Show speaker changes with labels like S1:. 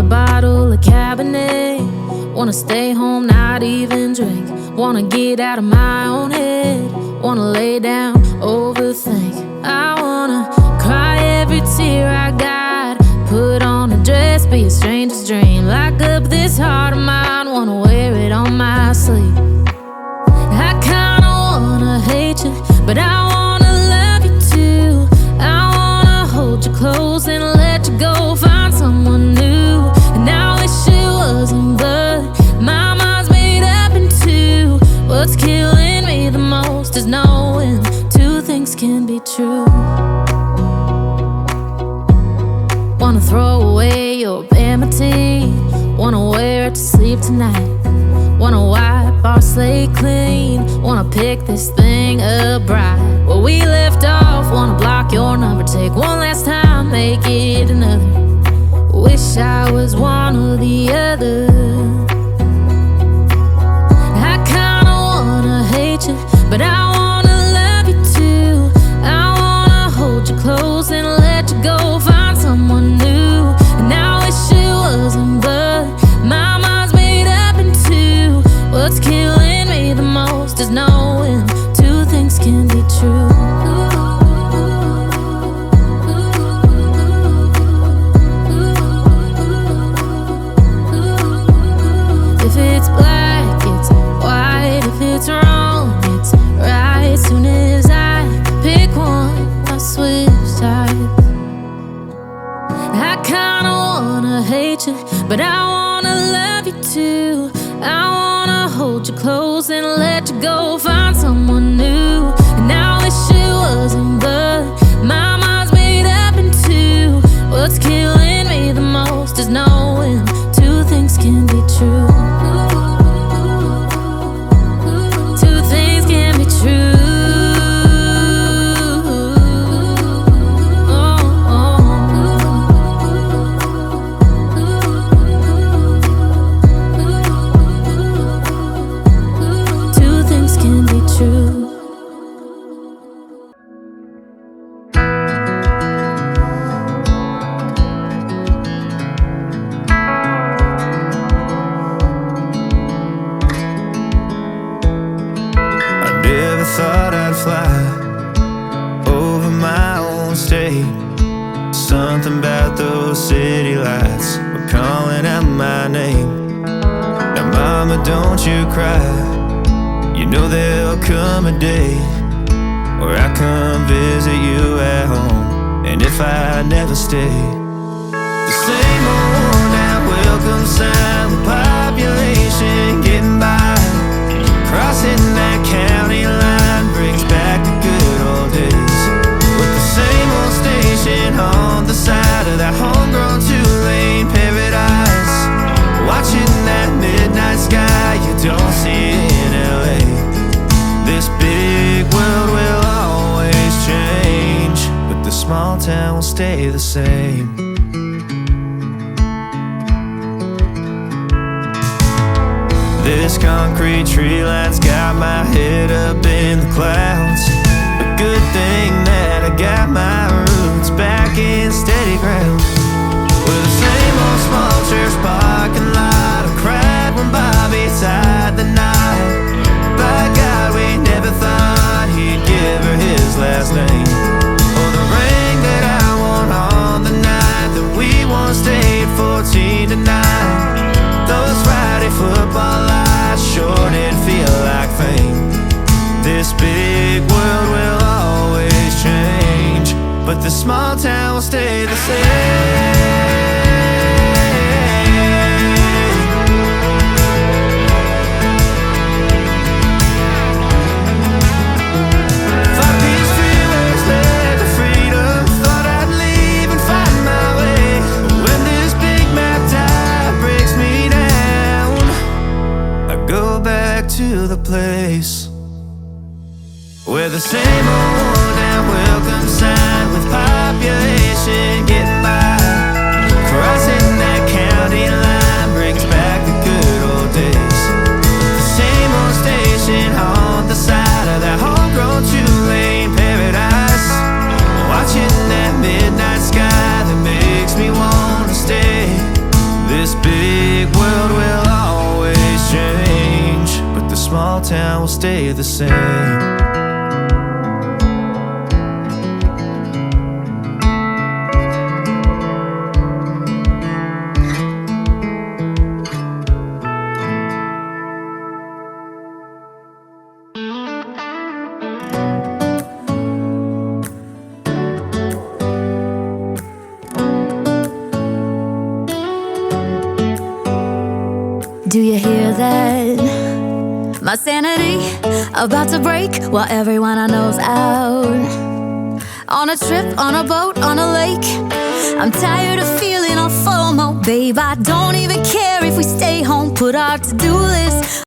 S1: bottle of Cabernet. Wanna stay home, not even drink. Wanna get out of my own head. Wanna lay down, overthink. I wanna cry every tear I got. Put on a dress, be a stranger's dream. Lock up this heart of mine, wanna wear it on my sleeve. I kinda wanna hate you, but I wanna love you too. I wanna hold you close and let you go, find someone new. And I wish it wasn't, but my mind's made up in two. What's killing me the most is knowing two things can be true. Wanna throw away your vanity. Wanna wear it to sleep tonight. Wanna wipe our slate clean. Wanna pick this thing up right where we left off. Wanna block your number, take one last time, make it another. Wish I was one or the other. I kinda wanna hate you, but I wanna love you too. I wanna hold you close and let you go, find someone new. And I wish it wasn't, but my mind's made up in two. What's killing me the most is knowing two things can be true. If it's black, it's white. If it's wrong, it's right. Soon as I pick one, I switch sides. I kinda wanna hate you, but I wanna love you too. I wanna hold you close and let you go, find someone new. And I wish it wasn't, but my mind's made up in two. What's killing me the most is knowing two things can be true. Two things can be true.
S2: Thought I'd fly over my own state. Something about those city lights were calling out my name. Now mama, don't you cry. You know there'll come a day where I come visit you at home. And if I never stay, the same old now welcome sign with population getting by. Crossing that county line brings back the good old days, with the same old station on the side of that homegrown two-lane paradise. Watching that midnight sky you don't see in LA. This big world will always change, but the small town will stay the same. This concrete tree line's got my head up in the clouds. A good thing that I got my roots back in steady ground. With the same old small church parking lot, I cried when Bobby tied the knot. By God, we never thought he'd give her his last name, or the ring that I wore on the night that we once stayed 14 tonight. Those Friday football lights sure did feel like fame. This big world will always change, but the small town will stay the same. Thought these freeways led to freedom. Thought I'd leave and find my way. But when this big map tide breaks me down, I go back to the place where the same old now welcome sign with population getting by. Crossing that county line brings back the good old days. The same old station on the side of that homegrown two-lane paradise. Watching that midnight sky that makes me wanna stay. This town will stay the same.
S3: Do you hear that? My sanity about to break while everyone I know's out. On a trip, on a boat, on a lake. I'm tired of feeling all FOMO. Babe, I don't even care if we stay home. Put our to-do list